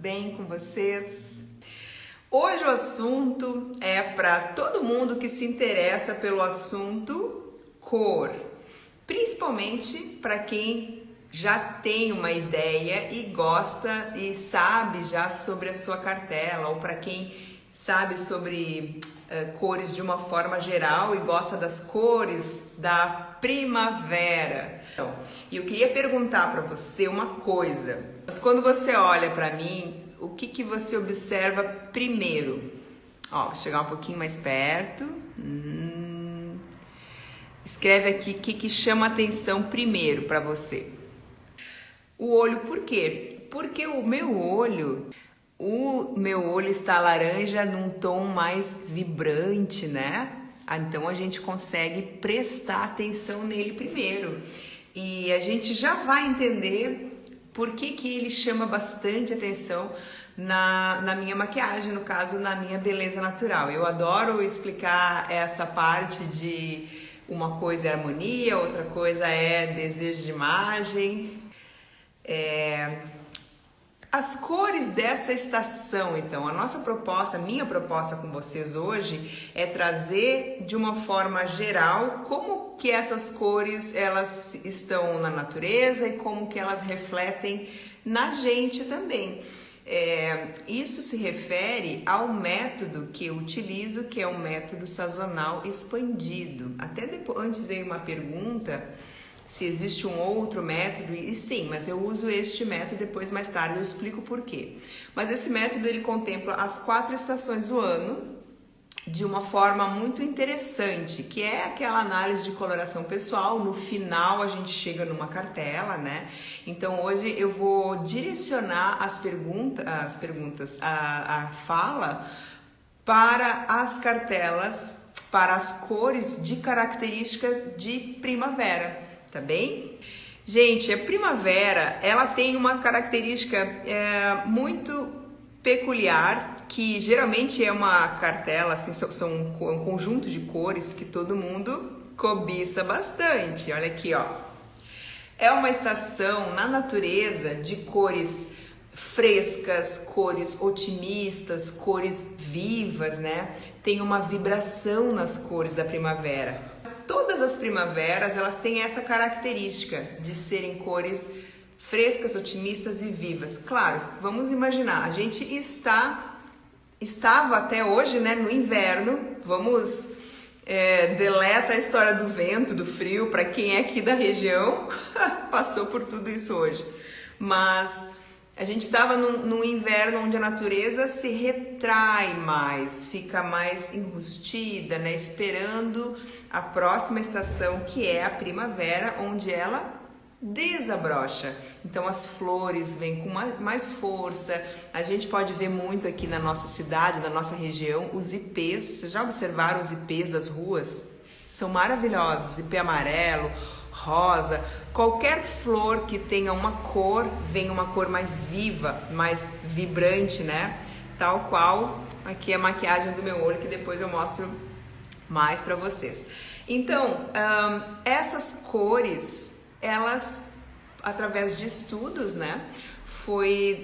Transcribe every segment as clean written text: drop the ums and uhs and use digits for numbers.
bem com vocês? Hoje o assunto é para todo mundo que se interessa pelo assunto cor, principalmente para quem já tem uma ideia e gosta e sabe já sobre a sua cartela, ou para quem sabe sobre cores de uma forma geral e gosta das cores da primavera. Então, eu queria perguntar para você uma coisa. Mas quando você olha para mim, o que você observa primeiro? Ó, vou chegar um pouquinho mais perto. Escreve aqui o que chama atenção primeiro para você. O olho, por quê? Porque o meu olho está laranja num tom mais vibrante, né? Então a gente consegue prestar atenção nele primeiro. E a gente já vai entender por que ele chama bastante atenção na minha maquiagem, no caso, na minha beleza natural. Eu adoro explicar essa parte de uma coisa é harmonia, outra coisa é desejo de imagem. As cores dessa estação, então, a minha proposta com vocês hoje é trazer de uma forma geral como que essas cores elas estão na natureza e como que elas refletem na gente também. Isso se refere ao método que eu utilizo, que é o método sazonal expandido. Até depois, antes veio uma pergunta se existe um outro método, e sim, mas eu uso este método, depois mais tarde eu explico por quê. Mas esse método ele contempla as 4 estações do ano de uma forma muito interessante, que é aquela análise de coloração pessoal. No final a gente chega numa cartela, né? Então hoje eu vou direcionar a fala para as cartelas, para as cores de característica de primavera. Tá bem? Gente, a primavera, ela tem uma característica muito peculiar, que geralmente é uma cartela, assim, são um conjunto de cores que todo mundo cobiça bastante. Olha aqui, ó. É uma estação na natureza de cores frescas, cores otimistas, cores vivas, né? Tem uma vibração nas cores da primavera. Todas as primaveras, elas têm essa característica de serem cores frescas, otimistas e vivas. Claro, vamos imaginar, a gente estava até hoje, né, no inverno. Vamos deleta a história do vento, do frio, para quem é aqui da região, passou por tudo isso hoje. Mas a gente estava num inverno onde a natureza se retrai mais, fica mais enrustida, né, esperando a próxima estação, que é a primavera, onde ela desabrocha. Então as flores vêm com mais força. A gente pode ver muito aqui na nossa cidade, na nossa região, os ipês. Vocês já observaram os ipês das ruas? São maravilhosos, ipê amarelo, rosa, qualquer flor que tenha uma cor, vem uma cor mais viva, mais vibrante, né? Tal qual aqui a maquiagem do meu olho, que depois eu mostro mais para vocês. Então, essas cores, elas, através de estudos, né, foi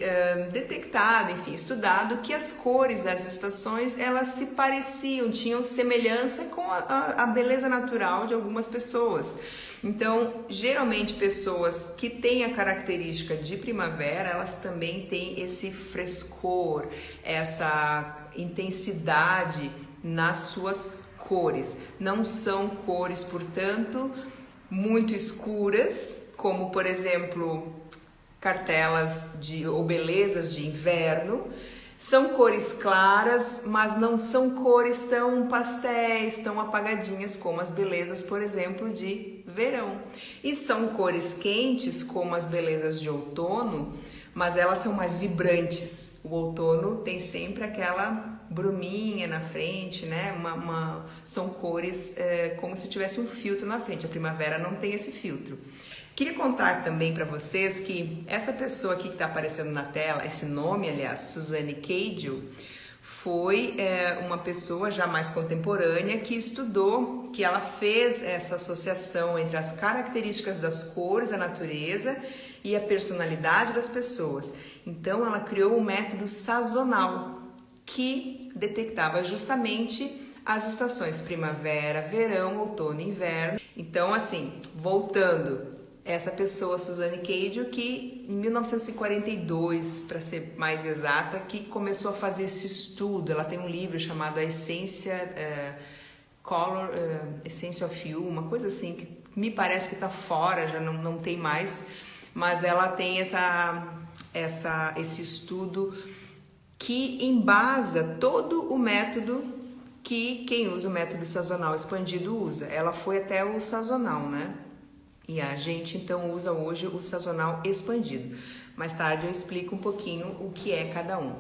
detectado, enfim, estudado que as cores das estações, elas se pareciam, tinham semelhança com a beleza natural de algumas pessoas. Então, geralmente pessoas que têm a característica de primavera, elas também têm esse frescor, essa intensidade nas suas cores. Não são cores, portanto, muito escuras, como, por exemplo, cartelas ou belezas de inverno. São cores claras, mas não são cores tão pastéis, tão apagadinhas como as belezas, por exemplo, de verão. E são cores quentes, como as belezas de outono, mas elas são mais vibrantes. O outono tem sempre aquela bruminha na frente, né? São cores como se tivesse um filtro na frente. A primavera não tem esse filtro. Queria contar também para vocês que essa pessoa aqui que está aparecendo na tela, esse nome, aliás, Suzanne Cadio, foi uma pessoa já mais contemporânea que estudou, que ela fez essa associação entre as características das cores da natureza e a personalidade das pessoas. Então ela criou um método sazonal que detectava justamente as estações primavera, verão, outono e inverno. Então, assim, voltando, essa pessoa, Suzanne Cadio, que em 1942, para ser mais exata, que começou a fazer esse estudo. Ela tem um livro chamado A Essência, Essence of You, uma coisa assim, que me parece que está fora, já não tem mais, mas ela tem esse estudo que embasa todo o método que quem usa o método sazonal expandido usa. Ela foi até o sazonal, né? E a gente então usa hoje o sazonal expandido. Mais tarde eu explico um pouquinho o que é cada um.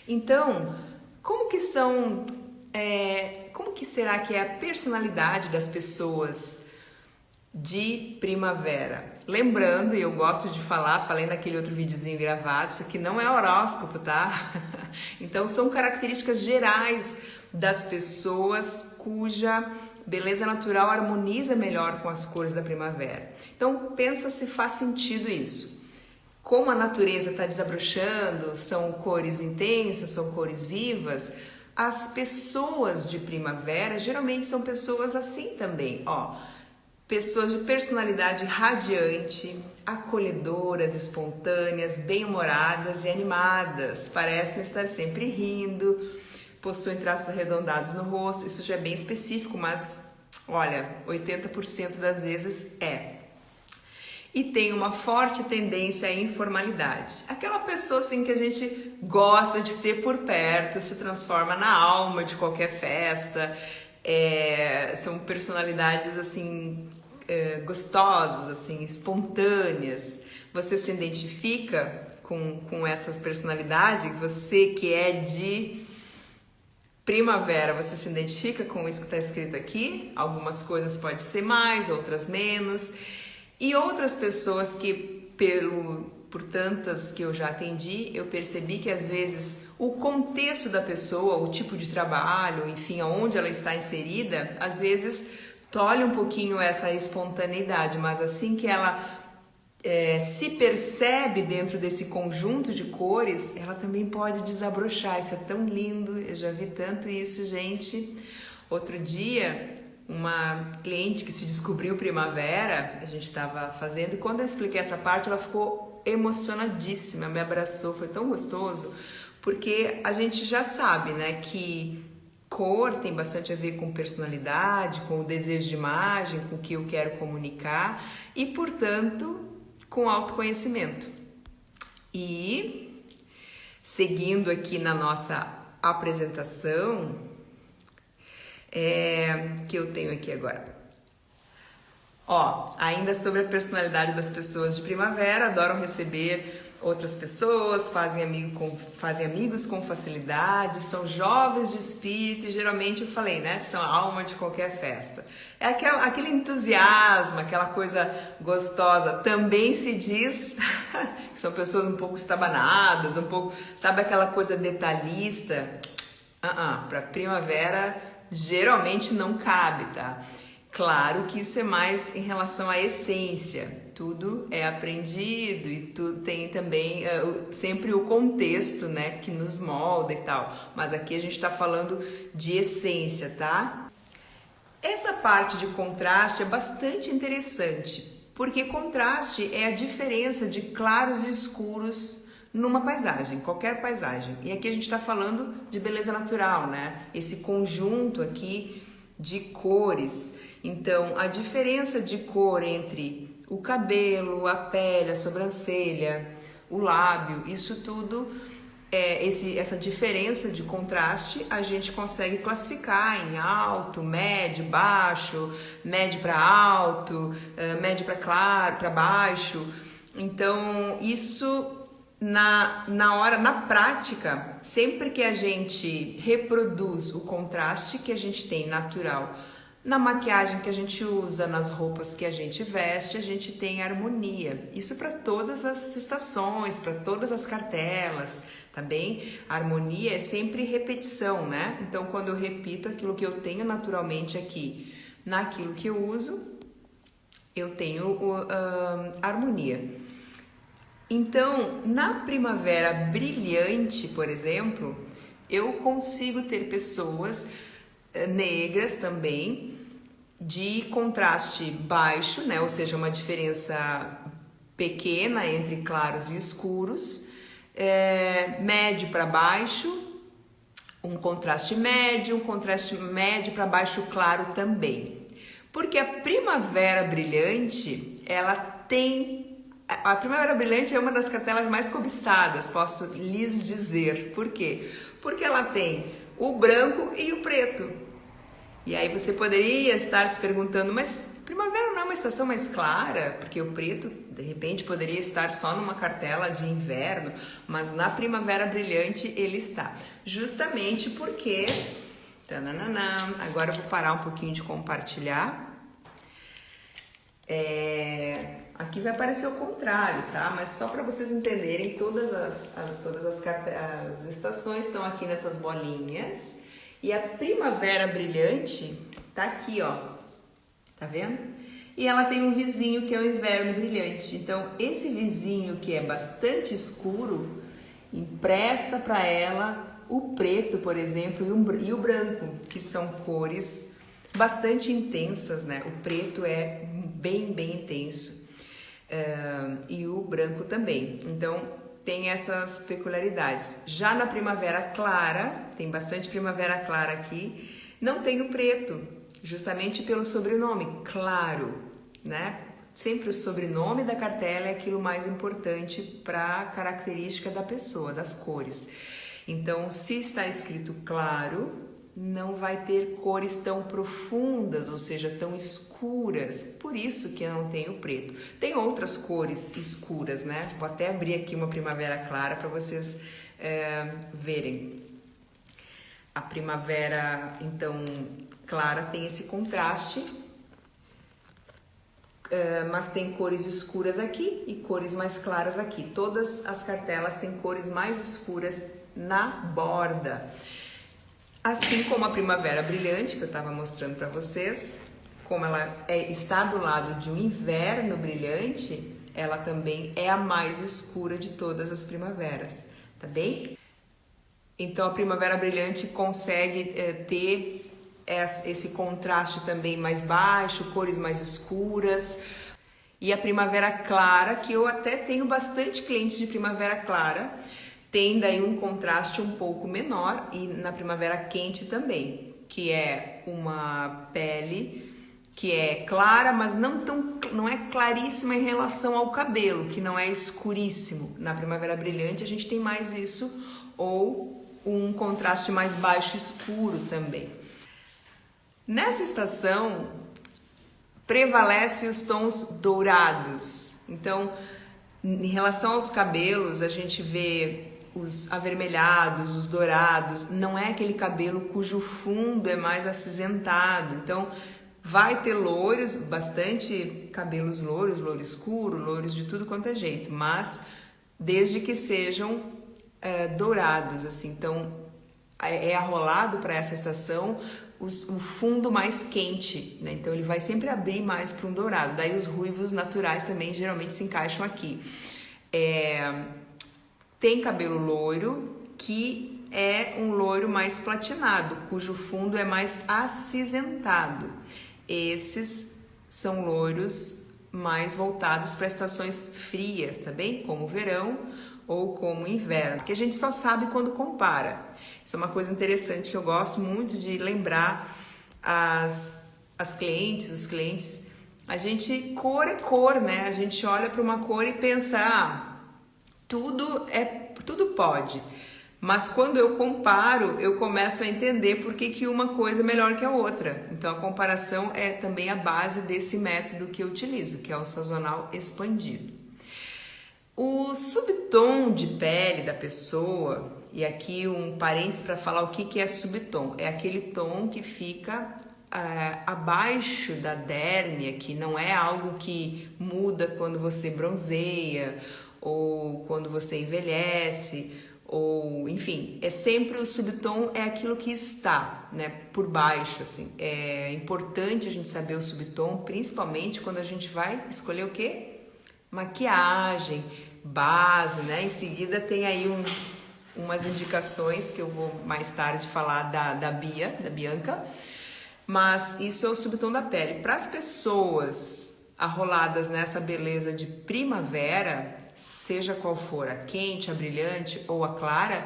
Então, como que será que é a personalidade das pessoas de primavera? Lembrando, e eu gosto de falei naquele outro videozinho gravado, isso aqui não é horóscopo, tá? Então são características gerais das pessoas cuja beleza natural harmoniza melhor com as cores da primavera. Então pensa se faz sentido isso. Como a natureza está desabrochando, são cores intensas, são cores vivas, as pessoas de primavera geralmente são pessoas assim também, ó. Pessoas de personalidade radiante, acolhedoras, espontâneas, bem-humoradas e animadas, parecem estar sempre rindo, possuem traços arredondados no rosto. Isso já é bem específico, mas olha, 80% das vezes é. E tem uma forte tendência à informalidade. Aquela pessoa assim que a gente gosta de ter por perto, se transforma na alma de qualquer festa. São personalidades assim gostosas, assim, espontâneas. Você se identifica com essas personalidades? Você que é de primavera, você se identifica com isso que está escrito aqui? Algumas coisas podem ser mais, outras menos. E outras pessoas que, por tantas que eu já atendi, eu percebi que às vezes o contexto da pessoa, o tipo de trabalho, enfim, aonde ela está inserida, às vezes tolhe um pouquinho essa espontaneidade, mas assim que ela se percebe dentro desse conjunto de cores, ela também pode desabrochar. Isso é tão lindo, eu já vi tanto isso, gente. Outro dia, uma cliente que se descobriu primavera, a gente estava fazendo, e quando eu expliquei essa parte, ela ficou emocionadíssima, me abraçou, foi tão gostoso, porque a gente já sabe, né, que cor tem bastante a ver com personalidade, com o desejo de imagem, com o que eu quero comunicar e, portanto, com autoconhecimento. E, seguindo aqui na nossa apresentação, que eu tenho aqui agora. Ó, ainda sobre a personalidade das pessoas de primavera, adoram receber outras pessoas, fazem amigos com facilidade, são jovens de espírito e geralmente, eu falei, né, são a alma de qualquer festa. É aquele entusiasmo, aquela coisa gostosa. Também se diz que são pessoas um pouco estabanadas, um pouco, sabe aquela coisa detalhista? Para primavera geralmente não cabe, tá? Claro que isso é mais em relação à essência. Tudo é aprendido e tudo tem também sempre o contexto, né, que nos molda e tal. Mas aqui a gente está falando de essência, tá? Essa parte de contraste é bastante interessante, porque contraste é a diferença de claros e escuros numa paisagem, qualquer paisagem. E aqui a gente está falando de beleza natural, né? Esse conjunto aqui de cores. Então, a diferença de cor entre o cabelo, a pele, a sobrancelha, o lábio, isso tudo, essa diferença de contraste, a gente consegue classificar em alto, médio, baixo, médio para alto, médio para claro, para baixo. Então, isso na prática, sempre que a gente reproduz o contraste que a gente tem natural na maquiagem que a gente usa, nas roupas que a gente veste, a gente tem harmonia. Isso para todas as estações, para todas as cartelas, tá bem? A harmonia é sempre repetição, né? Então, quando eu repito aquilo que eu tenho naturalmente aqui, naquilo que eu uso, eu tenho harmonia. Então, na primavera brilhante, por exemplo, eu consigo ter pessoas negras também, de contraste baixo, né? Ou seja, uma diferença pequena entre claros e escuros, médio para baixo, um contraste médio para baixo claro também. Porque a primavera brilhante, a primavera brilhante é uma das cartelas mais cobiçadas, posso lhes dizer. Por quê? Porque ela tem o branco e o preto. E aí você poderia estar se perguntando, mas primavera não é uma estação mais clara? Porque o preto, de repente, poderia estar só numa cartela de inverno, mas na primavera brilhante ele está. Justamente porque... Tananana, agora eu vou parar um pouquinho de compartilhar. Aqui vai aparecer o contrário, tá? Mas só para vocês entenderem, todas as estações estão aqui nessas bolinhas. E a primavera brilhante tá aqui, ó. Tá vendo? E ela tem um vizinho que é o inverno brilhante. Então, esse vizinho que é bastante escuro, empresta para ela o preto, por exemplo, e o branco, que são cores bastante intensas, né? O preto é bem intenso. E o branco também. Então, tem essas peculiaridades. Já na primavera clara, tem bastante primavera clara aqui, não tem o preto, justamente pelo sobrenome, claro, né? Sempre o sobrenome da cartela é aquilo mais importante para a característica da pessoa, das cores. Então, se está escrito claro, não vai ter cores tão profundas, ou seja, tão escuras. Por isso que não tem o preto. Tem outras cores escuras, né? Vou até abrir aqui uma primavera clara para vocês verem. A primavera, então, clara tem esse contraste, mas tem cores escuras aqui e cores mais claras aqui. Todas as cartelas têm cores mais escuras na borda. Assim como a primavera brilhante, que eu estava mostrando para vocês, como ela está do lado de um inverno brilhante, ela também é a mais escura de todas as primaveras, tá bem? Então a primavera brilhante consegue ter esse contraste também mais baixo, cores mais escuras. E a primavera clara, que eu até tenho bastante clientes de primavera clara, tem daí um contraste um pouco menor, e na primavera quente também, que é uma pele que é clara, mas não é claríssima em relação ao cabelo, que não é escuríssimo. Na primavera brilhante a gente tem mais isso, ou um contraste mais baixo escuro também. Nessa estação prevalece os tons dourados. Então, em relação aos cabelos, a gente vê os avermelhados, os dourados. Não é aquele cabelo cujo fundo é mais acinzentado. Então, vai ter louros, bastante cabelos louros, louro escuro, louros de tudo quanto é jeito, mas desde que sejam dourados, assim. Então, é arrolado para essa estação o fundo mais quente, né? Então, ele vai sempre abrir mais para um dourado. Daí, os ruivos naturais também geralmente se encaixam aqui. Tem cabelo loiro, que é um loiro mais platinado, cujo fundo é mais acinzentado. Esses são loiros mais voltados para estações frias, tá bem? Como o verão ou como o inverno, que a gente só sabe quando compara. Isso é uma coisa interessante que eu gosto muito de lembrar as clientes, os clientes. A gente, cor é cor, né? A gente olha para uma cor e pensa, tudo pode. Mas quando eu comparo, eu começo a entender por que uma coisa é melhor que a outra. Então a comparação é também a base desse método que eu utilizo, que é o sazonal expandido. O subtom de pele da pessoa, e aqui um parênteses para falar o que é subtom, é aquele tom que fica abaixo da derme, que não é algo que muda quando você bronzeia ou quando você envelhece, ou enfim, é sempre o subtom, é aquilo que está, né, por baixo, assim. É importante a gente saber o subtom, principalmente quando a gente vai escolher o quê? Maquiagem, base, né? Em seguida tem aí umas indicações que eu vou mais tarde falar da Bianca, mas isso é o subtom da pele. Para as pessoas arroladas nessa beleza de primavera, seja qual for, a quente, a brilhante ou a clara,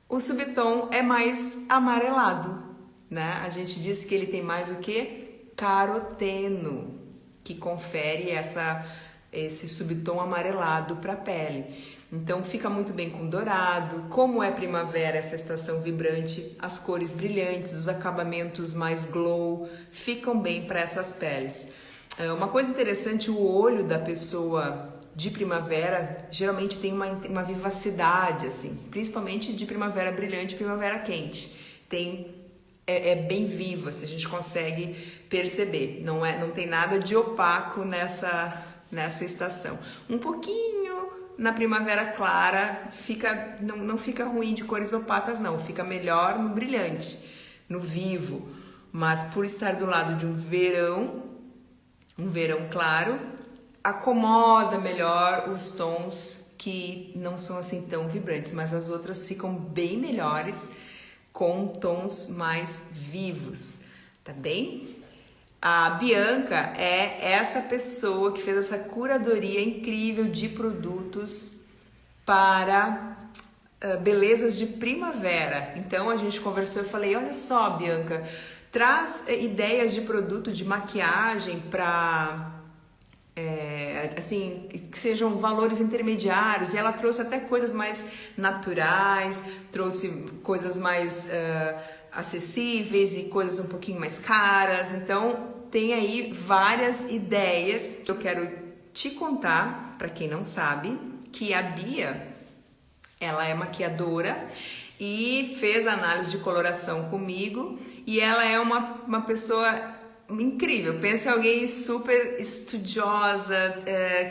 o subtom é mais amarelado, né? A gente diz que ele tem mais o que? Caroteno, que confere esse subtom amarelado para a pele. Então fica muito bem com dourado. Como é primavera, essa estação vibrante, as cores brilhantes, os acabamentos mais glow ficam bem para essas peles. Uma coisa interessante, o olho da pessoa de primavera geralmente tem uma vivacidade, assim, principalmente de primavera brilhante e primavera quente. É bem viva, se a gente consegue perceber. Não tem nada de opaco nessa estação. Um pouquinho na primavera clara não fica ruim de cores opacas, não. Fica melhor no brilhante, no vivo. Mas por estar do lado de um verão claro, acomoda melhor os tons que não são assim tão vibrantes, mas as outras ficam bem melhores com tons mais vivos, tá bem? A Bianca é essa pessoa que fez essa curadoria incrível de produtos para belezas de primavera. Então a gente conversou e falei, olha só, Bianca, traz ideias de produto de maquiagem para assim, que sejam valores intermediários, e ela trouxe até coisas mais naturais, trouxe coisas mais acessíveis e coisas um pouquinho mais caras. Então tem aí várias ideias que eu quero te contar, para quem não sabe, que a Bia, ela é maquiadora e fez análise de coloração comigo, e ela é uma pessoa incrível. Pensa em alguém super estudiosa,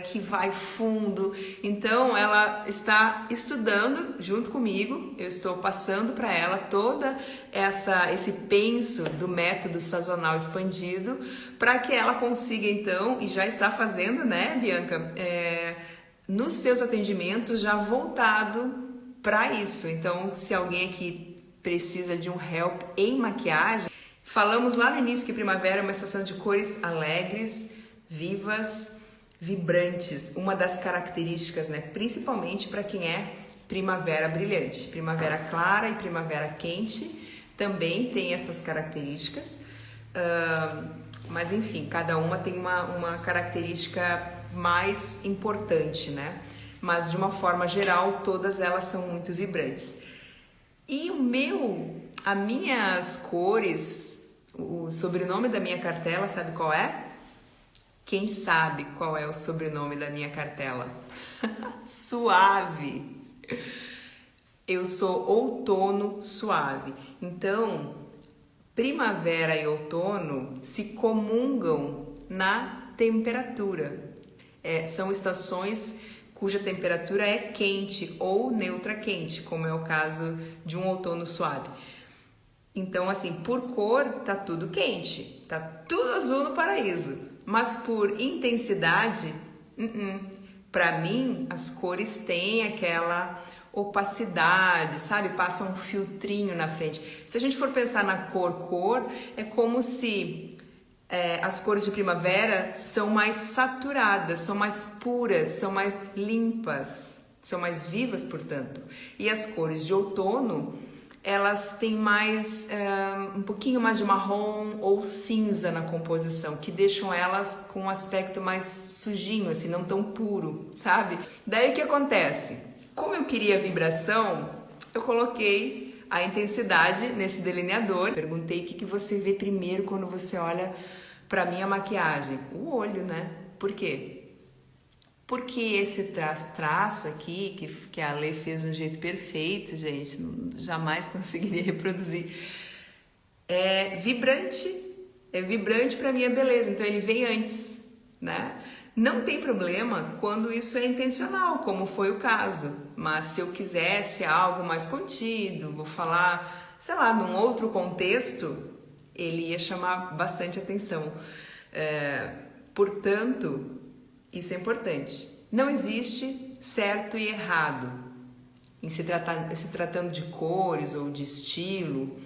que vai fundo. Então ela está estudando junto comigo, eu estou passando para ela toda esse penso do método sazonal expandido, para que ela consiga então, e já está fazendo, né, Bianca, nos seus atendimentos já voltado para isso. Então, se alguém aqui precisa de um help em maquiagem, falamos lá no início que primavera é uma estação de cores alegres, vivas, vibrantes. Uma das características, né, principalmente para quem é primavera brilhante. Primavera clara e primavera quente também tem essas características. Mas enfim, cada uma tem uma característica mais importante, né? Mas de uma forma geral, todas elas são muito vibrantes. E as minhas cores, o sobrenome da minha cartela, sabe qual é? Quem sabe qual é o sobrenome da minha cartela? Suave. Eu sou outono suave. Então, primavera e outono se comungam na temperatura. São estações cuja temperatura é quente ou neutra quente, como é o caso de um outono suave. Então, assim, por cor, tá tudo quente, tá tudo azul no paraíso. Mas por intensidade, para mim, as cores têm aquela opacidade, sabe? Passa um filtrinho na frente. Se a gente for pensar na cor, é como se as cores de primavera são mais saturadas, são mais puras, são mais limpas, são mais vivas, portanto. E as cores de outono, elas têm mais, um pouquinho mais de marrom ou cinza na composição, que deixam elas com um aspecto mais sujinho, assim, não tão puro, sabe? Daí o que acontece? Como eu queria vibração, eu coloquei a intensidade nesse delineador. Perguntei o que você vê primeiro quando você olha para minha maquiagem. O olho, né? Por quê? Porque esse traço aqui, que a Lê fez de um jeito perfeito, gente, jamais conseguiria reproduzir, é vibrante para minha beleza, então ele vem antes, né? Não tem problema quando isso é intencional, como foi o caso, mas se eu quisesse algo mais contido, vou falar, sei lá, num outro contexto, ele ia chamar bastante atenção. Portanto, isso é importante. Não existe certo e errado em se tratando de cores ou de estilo,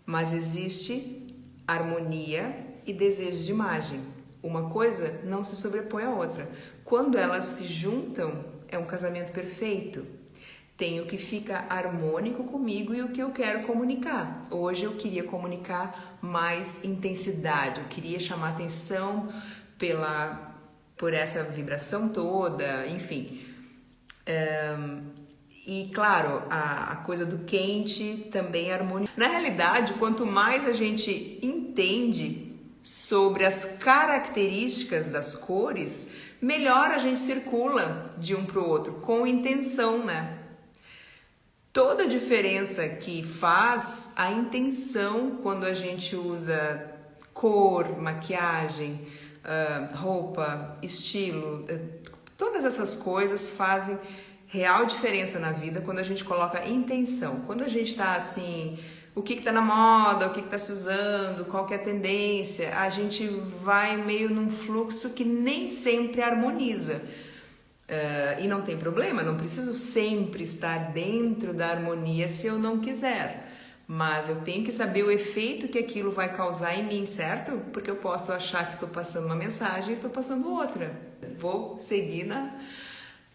mas existe harmonia e desejo de imagem. Uma coisa não se sobrepõe à outra. Quando elas se juntam, é um casamento perfeito. Tem o que fica harmônico comigo e o que eu quero comunicar. Hoje eu queria comunicar mais intensidade, eu queria chamar atenção por essa vibração toda, enfim. E claro, a coisa do quente também harmoniza. Na realidade, quanto mais a gente entende sobre as características das cores, melhor a gente circula de um para o outro, com intenção, né? Toda a diferença que faz a intenção quando a gente usa cor, maquiagem, roupa, estilo, todas essas coisas fazem real diferença na vida quando a gente coloca intenção. Quando a gente tá assim, o que tá na moda, o que tá se usando, qual que é a tendência, a gente vai meio num fluxo que nem sempre harmoniza. E não tem problema, não preciso sempre estar dentro da harmonia se eu não quiser. Mas eu tenho que saber o efeito que aquilo vai causar em mim, certo? Porque eu posso achar que estou passando uma mensagem e estou passando outra. Vou seguir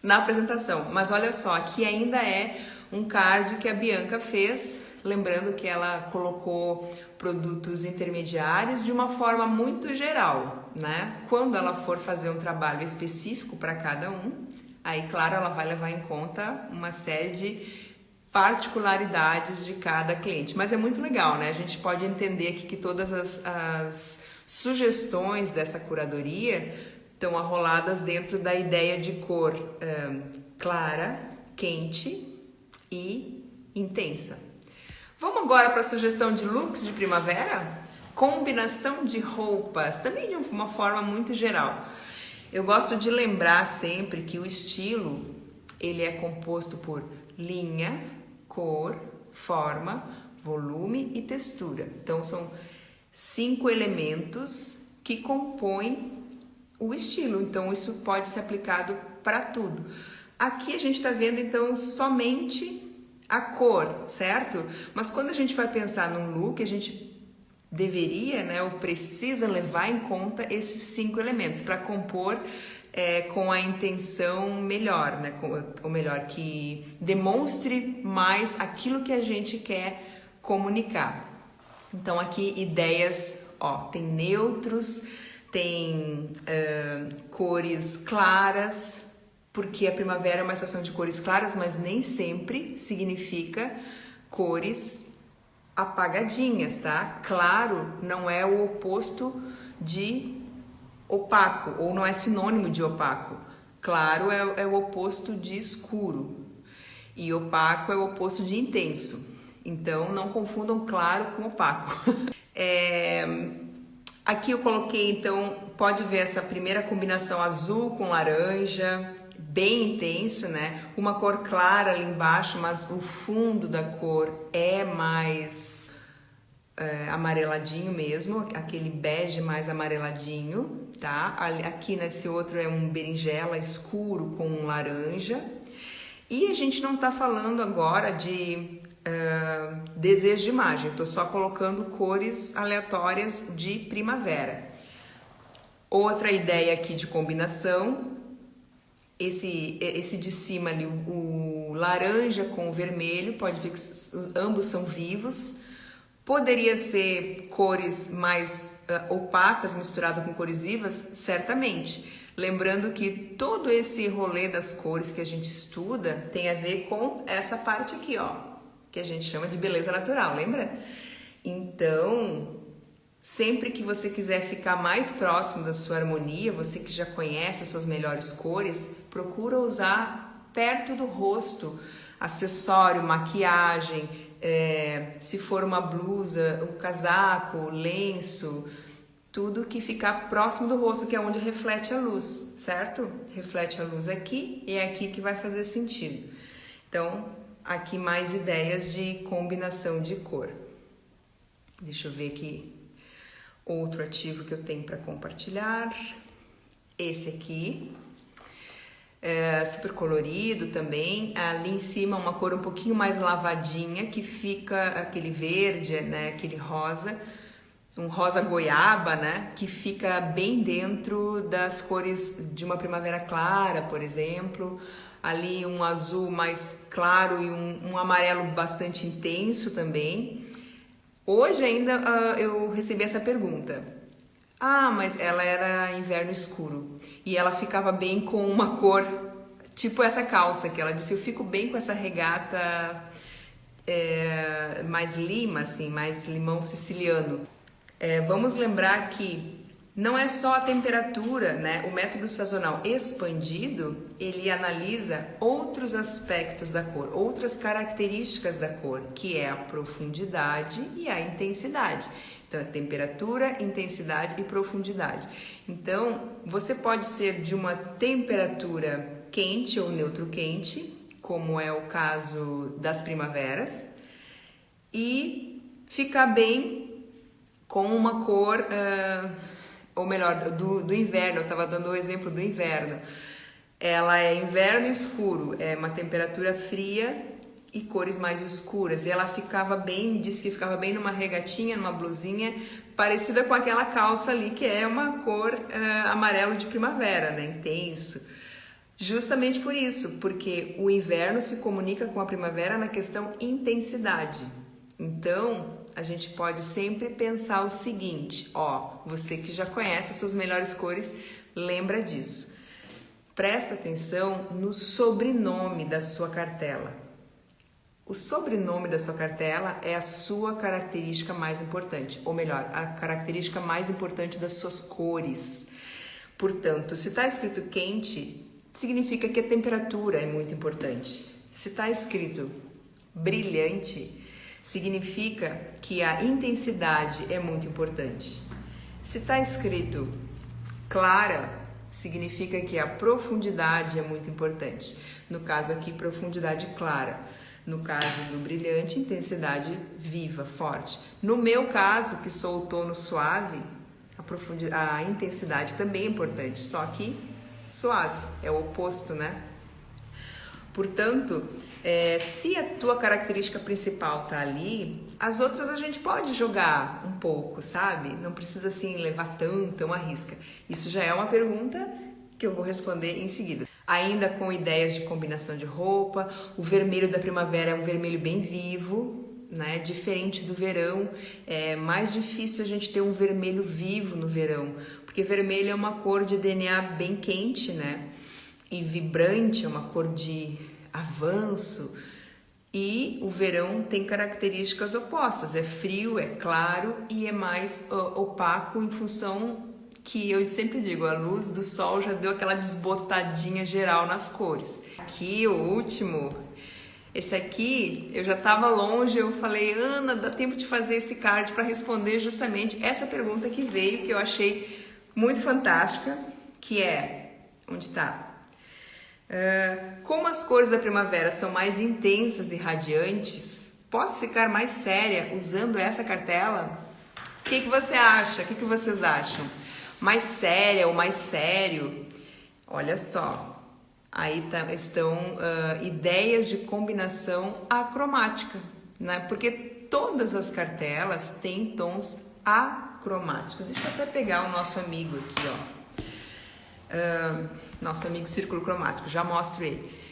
na apresentação. Mas olha só, aqui ainda é um card que a Bianca fez, lembrando que ela colocou produtos intermediários de uma forma muito geral, né? Quando ela for fazer um trabalho específico para cada um, aí, claro, ela vai levar em conta uma série de particularidades de cada cliente. Mas é muito legal, né? A gente pode entender aqui que todas as sugestões dessa curadoria estão arroladas dentro da ideia de cor clara, quente e intensa. Vamos agora para a sugestão de looks de primavera? Combinação de roupas, também de uma forma muito geral. Eu gosto de lembrar sempre que o estilo, ele é composto por linha, cor, forma, volume e textura. Então são 5 elementos que compõem o estilo. Então isso pode ser aplicado para tudo. Aqui a gente está vendo então somente a cor, certo? Mas quando a gente vai pensar num look, a gente deveria, né, ou precisa levar em conta esses 5 elementos para compor com a intenção melhor, né? Ou melhor, que demonstre mais aquilo que a gente quer comunicar. Então aqui ideias, tem neutros, tem cores claras, porque a primavera é uma estação de cores claras, mas nem sempre significa cores apagadinhas, tá? Claro não é o oposto de opaco, ou não é sinônimo de opaco. Claro é o oposto de escuro, e opaco é o oposto de intenso. Então não confundam claro com opaco. Aqui eu coloquei, então, pode ver essa primeira combinação azul com laranja, bem intenso, né? Uma cor clara ali embaixo, mas o fundo da cor é mais amareladinho mesmo, aquele bege mais amareladinho, tá? Aqui nesse outro é um berinjela escuro com um laranja. E a gente não tá falando agora de desejo de imagem, eu tô só colocando cores aleatórias de primavera. Outra ideia aqui de combinação, esse de cima ali, o laranja com o vermelho, pode ver que ambos são vivos. Poderia ser cores mais opacas misturado com cores vivas? Certamente. Lembrando que todo esse rolê das cores que a gente estuda tem a ver com essa parte aqui, que a gente chama de beleza natural, lembra? Então, sempre que você quiser ficar mais próximo da sua harmonia, você que já conhece as suas melhores cores, procura usar perto do rosto, acessório, maquiagem, se for uma blusa, um casaco, lenço, tudo que ficar próximo do rosto, que é onde reflete a luz, certo? Reflete a luz aqui e é aqui que vai fazer sentido. Então, aqui mais ideias de combinação de cor. Deixa eu ver aqui outro ativo que eu tenho para compartilhar. Esse aqui. super colorido também. Ali em cima uma cor um pouquinho mais lavadinha, que fica aquele verde, né, aquele rosa, um rosa goiaba, né, que fica bem dentro das cores de uma primavera clara, por exemplo. Ali um azul mais claro e um amarelo bastante intenso também. Hoje ainda eu recebi essa pergunta. Ah, mas ela era inverno escuro e ela ficava bem com uma cor, tipo essa calça que ela disse, eu fico bem com essa regata mais lima, assim, mais limão siciliano. Vamos lembrar que não é só a temperatura, né? O método sazonal expandido, ele analisa outros aspectos da cor, outras características da cor, que é a profundidade e a intensidade. Então, é temperatura, intensidade e profundidade. Então, você pode ser de uma temperatura quente ou neutro quente, como é o caso das primaveras, e ficar bem com uma cor, ou melhor, do inverno. Eu estava dando o exemplo do inverno. Ela é inverno escuro, é uma temperatura fria e cores mais escuras. E ela ficava bem, disse que ficava bem numa regatinha, numa blusinha, parecida com aquela calça ali, que é uma cor amarelo de primavera, né? Intenso. Justamente por isso, porque o inverno se comunica com a primavera na questão intensidade. Então, a gente pode sempre pensar o seguinte, ó, você que já conhece as suas melhores cores, lembra disso. Presta atenção no sobrenome da sua cartela. O sobrenome da sua cartela é a sua característica mais importante, ou melhor, a característica mais importante das suas cores. Portanto, se está escrito quente, significa que a temperatura é muito importante. Se está escrito brilhante, significa que a intensidade é muito importante. Se está escrito clara, significa que a profundidade é muito importante. No caso aqui, profundidade clara. No caso do brilhante, intensidade viva, forte. No meu caso, que sou o tono suave, a intensidade também é importante, só que suave, é o oposto, né? Portanto, se a tua característica principal tá ali, as outras a gente pode jogar um pouco, sabe? Não precisa assim levar tão à risca. Isso já é uma pergunta que eu vou responder em seguida. Ainda com ideias de combinação de roupa, o vermelho da primavera é um vermelho bem vivo, né? Diferente do verão, é mais difícil a gente ter um vermelho vivo no verão, porque vermelho é uma cor de DNA bem quente, né? E vibrante, é uma cor de avanço, e o verão tem características opostas, é frio, é claro e é mais opaco em função que eu sempre digo, a luz do sol já deu aquela desbotadinha geral nas cores. Aqui o último, esse aqui eu já estava longe, eu falei, Ana, dá tempo de fazer esse card para responder justamente essa pergunta que veio, que eu achei muito fantástica, que é, onde está? Como as cores da primavera são mais intensas e radiantes, posso ficar mais séria usando essa cartela? O que você acha? O que vocês acham? Mais séria ou mais sério? Olha só, aí estão ideias de combinação acromática, né? Porque todas as cartelas têm tons acromáticos. Deixa eu até pegar o nosso amigo aqui, ó. Nosso amigo círculo cromático, já mostro ele.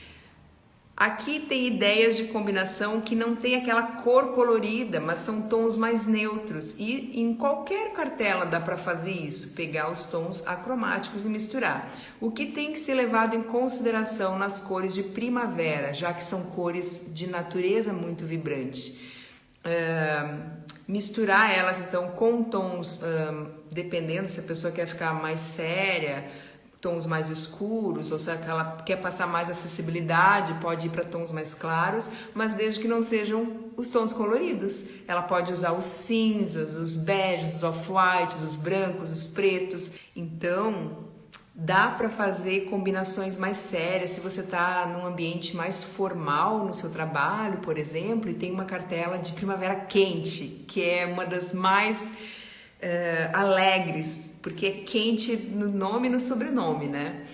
Aqui tem ideias de combinação que não tem aquela cor colorida, mas são tons mais neutros. E em qualquer cartela dá para fazer isso, pegar os tons acromáticos e misturar. O que tem que ser levado em consideração nas cores de primavera, já que são cores de natureza muito vibrante. Misturar elas então com tons, dependendo se a pessoa quer ficar mais séria, tons mais escuros, ou se ela quer passar mais acessibilidade, pode ir para tons mais claros, mas desde que não sejam os tons coloridos. Ela pode usar os cinzas, os beges, os off-whites, os brancos, os pretos. Então, dá para fazer combinações mais sérias. Se você está num ambiente mais formal no seu trabalho, por exemplo, e tem uma cartela de primavera quente, que é uma das mais alegres, porque é quente no nome e no sobrenome, né?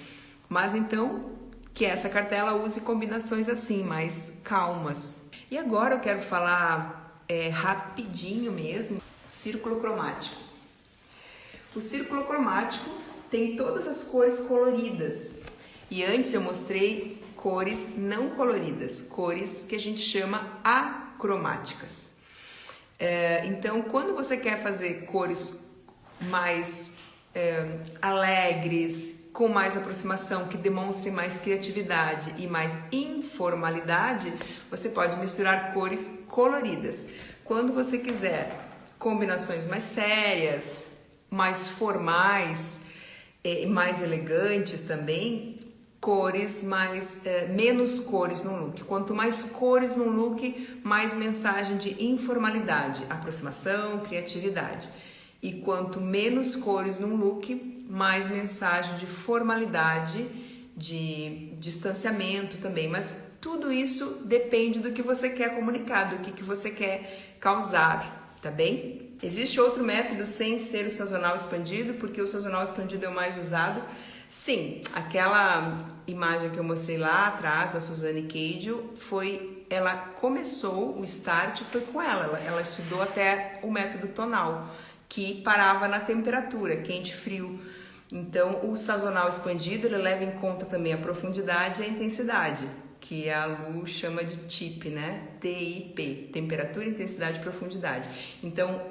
Mas então, que essa cartela use combinações assim, mais calmas. E agora eu quero falar rapidinho mesmo, círculo cromático. O círculo cromático tem todas as cores coloridas. E antes eu mostrei cores não coloridas, cores que a gente chama acromáticas. Então, quando você quer fazer cores mais alegres, com mais aproximação, que demonstrem mais criatividade e mais informalidade, você pode misturar cores coloridas. Quando você quiser combinações mais sérias, mais formais e mais elegantes também, cores mais menos cores no look. Quanto mais cores no look, mais mensagem de informalidade, aproximação, criatividade. E quanto menos cores no look, mais mensagem de formalidade, de distanciamento também. Mas tudo isso depende do que você quer comunicar, do que você quer causar, tá bem? Existe outro método sem ser o sazonal expandido, porque o sazonal expandido é o mais usado. Sim, aquela imagem que eu mostrei lá atrás da Suzanne Cadio ela começou, o start foi com ela estudou até o método tonal, que parava na temperatura, quente e frio. Então, o sazonal expandido, ele leva em conta também a profundidade e a intensidade, que a Lu chama de TIP, né? TIP, temperatura, intensidade e profundidade. Então,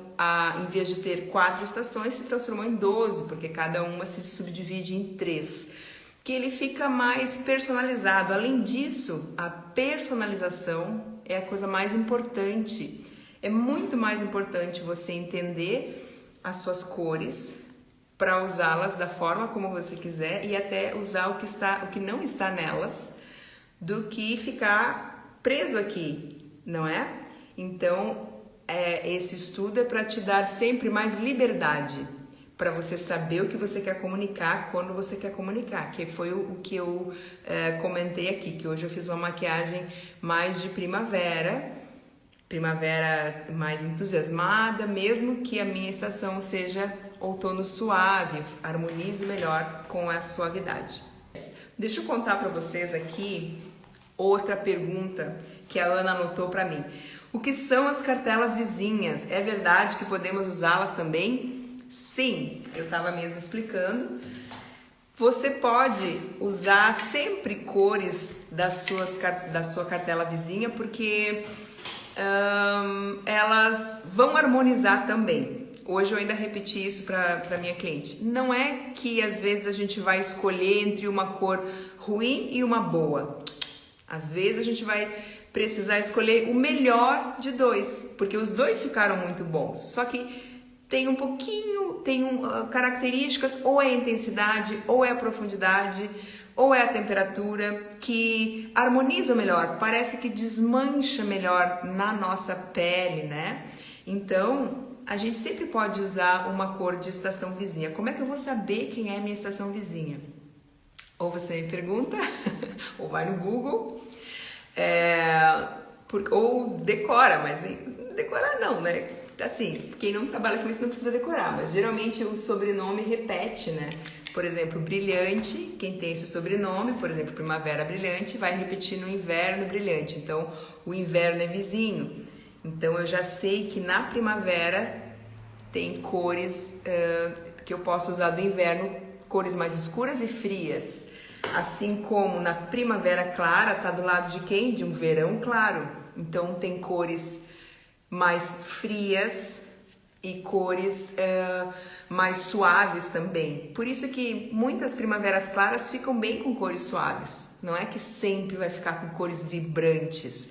em vez de ter 4 estações, se transformou em 12, porque cada uma se subdivide em 3, que ele fica mais personalizado. Além disso, a personalização é a coisa mais importante. É muito mais importante você entender as suas cores para usá-las da forma como você quiser e até usar o que não está nelas, do que ficar preso aqui, não é? Então, esse estudo é para te dar sempre mais liberdade, para você saber o que você quer comunicar quando você quer comunicar, que foi o que eu comentei aqui, que hoje eu fiz uma maquiagem mais de primavera mais entusiasmada, mesmo que a minha estação seja outono suave, harmonizo melhor com a suavidade. Deixa eu contar para vocês aqui outra pergunta que a Ana anotou para mim. O que são as cartelas vizinhas? É verdade que podemos usá-las também? Sim, eu estava mesmo explicando. Você pode usar sempre cores da sua cartela vizinha, porque elas vão harmonizar também. Hoje eu ainda repeti isso para minha cliente. Não é que às vezes a gente vai escolher entre uma cor ruim e uma boa. Às vezes a gente vai precisar escolher o melhor de dois, porque os dois ficaram muito bons. Só que tem características, ou é a intensidade, ou é a profundidade, ou é a temperatura, que harmoniza melhor, parece que desmancha melhor na nossa pele, né? Então, a gente sempre pode usar uma cor de estação vizinha. Como é que eu vou saber quem é a minha estação vizinha? Ou você me pergunta, ou vai no Google, ou decora, mas decorar não, né? Assim, quem não trabalha com isso não precisa decorar, mas geralmente o sobrenome repete, né? Por exemplo, brilhante, quem tem esse sobrenome, por exemplo, primavera brilhante, vai repetir no inverno brilhante. Então, o inverno é vizinho. Então, eu já sei que na primavera tem cores que eu posso usar do inverno, cores mais escuras e frias. Assim como na primavera clara, tá do lado de quem? De um verão claro. Então, tem cores mais frias e cores mais suaves também. Por isso que muitas primaveras claras ficam bem com cores suaves. Não é que sempre vai ficar com cores vibrantes.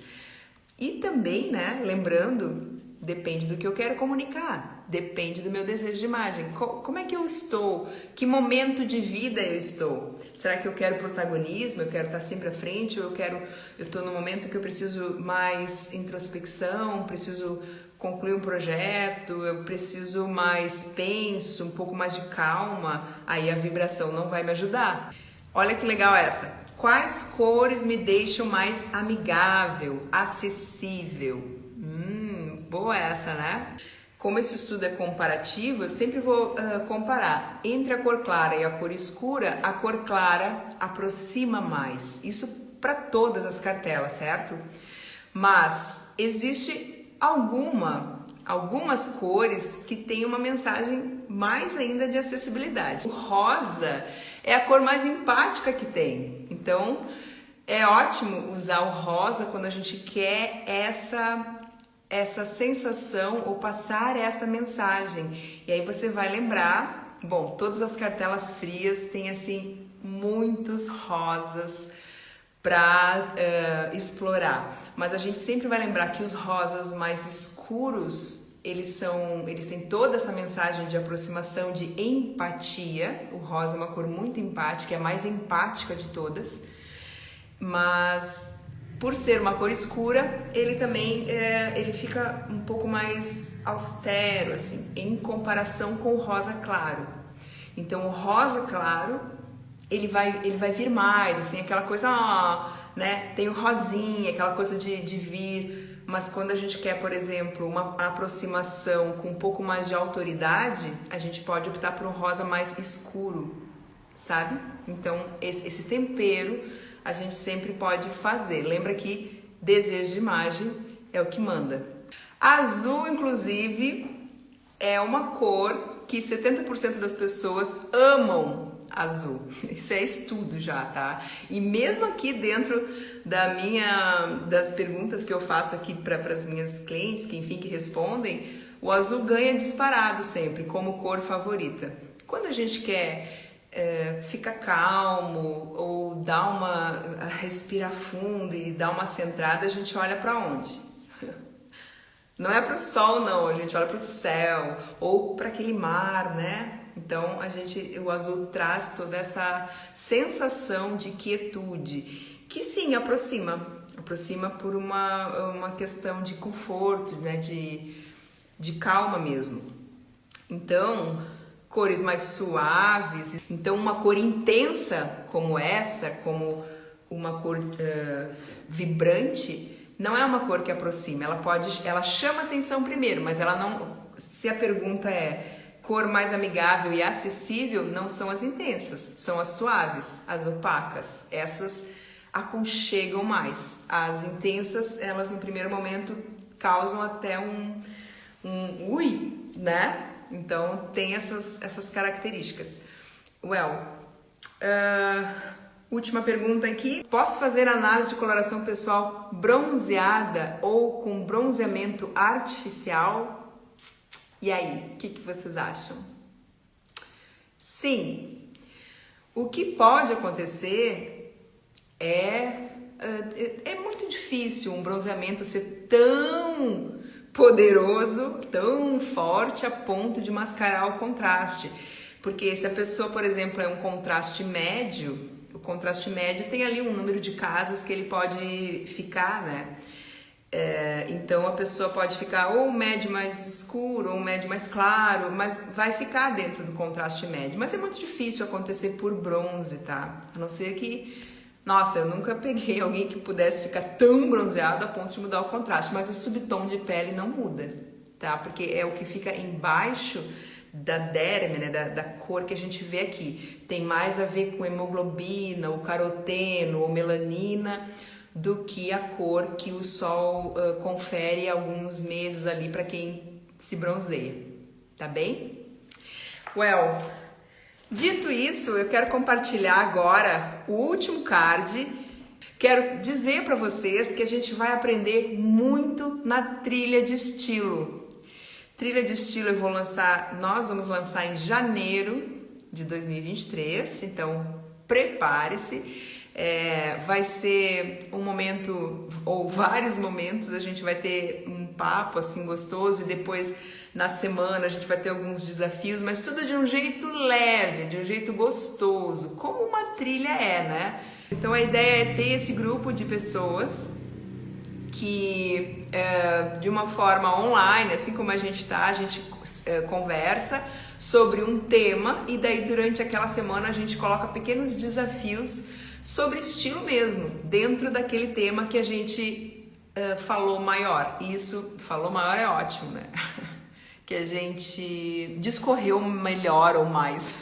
E também, né, lembrando, depende do que eu quero comunicar, depende do meu desejo de imagem. Como é que eu estou? Que momento de vida eu estou? Será que eu quero protagonismo? Eu quero estar sempre à frente? Ou eu estou no momento que eu preciso mais introspecção, preciso concluir um projeto, eu preciso mais penso, um pouco mais de calma, aí a vibração não vai me ajudar. Olha que legal essa. Quais cores me deixam mais amigável, acessível? Boa essa, né? como esse estudo é comparativo, eu sempre vou comparar entre a cor clara e a cor escura. A cor clara aproxima mais, isso para todas as cartelas, certo? Mas existe algumas cores que têm uma mensagem mais ainda de acessibilidade. O rosa é a cor mais empática que tem, então é ótimo usar o rosa quando a gente quer essa sensação ou passar esta mensagem. E aí você vai lembrar, bom, todas as cartelas frias têm assim muitos rosas para explorar, mas a gente sempre vai lembrar que os rosas mais escuros, eles têm toda essa mensagem de aproximação, de empatia. O rosa é uma cor muito empática, é a mais empática de todas, mas por ser uma cor escura, ele também ele fica um pouco mais austero, assim, em comparação com o rosa claro. Então o rosa claro, ele vai vir mais, assim, aquela coisa, né? Tem o rosinha, aquela coisa de vir, mas quando a gente quer, por exemplo, uma aproximação com um pouco mais de autoridade, a gente pode optar por um rosa mais escuro, sabe? Então esse tempero a gente sempre pode fazer. Lembra que desejo de imagem é o que manda. Azul, inclusive, é uma cor que 70% das pessoas amam azul. Isso é estudo já, tá? E mesmo aqui dentro das perguntas que eu faço aqui para as minhas clientes, que respondem, o azul ganha disparado sempre como cor favorita. Quando a gente quer fica calmo ou respira fundo e dá uma centrada, a gente olha para onde? Não é para o sol, não, a gente olha para o céu ou para aquele mar, né? Então o azul traz toda essa sensação de quietude, que sim, aproxima por uma questão de conforto, né? De calma mesmo. Então, cores mais suaves. Então, uma cor intensa como essa, como uma cor vibrante, não é uma cor que aproxima. Ela chama atenção primeiro, mas ela não. Se a pergunta é cor mais amigável e acessível, não são as intensas, são as suaves, as opacas. Essas aconchegam mais. As intensas, elas no primeiro momento causam até um ui, né? Então, tem essas características. Última pergunta aqui. Posso fazer análise de coloração pessoal bronzeada ou com bronzeamento artificial? E aí, o que vocês acham? Sim. O que pode acontecer é muito difícil um bronzeamento ser tão poderoso, tão forte a ponto de mascarar o contraste. Porque se a pessoa, por exemplo, é um contraste médio, o contraste médio tem ali um número de casas que ele pode ficar, né? Então a pessoa pode ficar ou médio mais escuro ou médio mais claro, mas vai ficar dentro do contraste médio. Mas é muito difícil acontecer por bronze, tá? A não ser que... Nossa, eu nunca peguei alguém que pudesse ficar tão bronzeado a ponto de mudar o contraste, mas o subtom de pele não muda, tá? Porque é o que fica embaixo da derme, né? Da cor que a gente vê aqui. Tem mais a ver com hemoglobina, o caroteno ou melanina, do que a cor que o sol confere alguns meses ali para quem se bronzeia, tá bem? Dito isso, eu quero compartilhar agora o último card. Quero dizer para vocês que a gente vai aprender muito na trilha de estilo. Trilha de estilo nós vamos lançar em janeiro de 2023, então prepare-se. Vai ser um momento ou vários momentos, a gente vai ter um papo assim gostoso e depois na semana a gente vai ter alguns desafios, mas tudo de um jeito leve, de um jeito gostoso, como uma trilha né? Então a ideia é ter esse grupo de pessoas que de uma forma online, assim como a gente conversa sobre um tema e daí durante aquela semana a gente coloca pequenos desafios sobre estilo mesmo, dentro daquele tema que a gente falou maior. Isso, falou maior é ótimo, né? que a gente discorreu melhor ou mais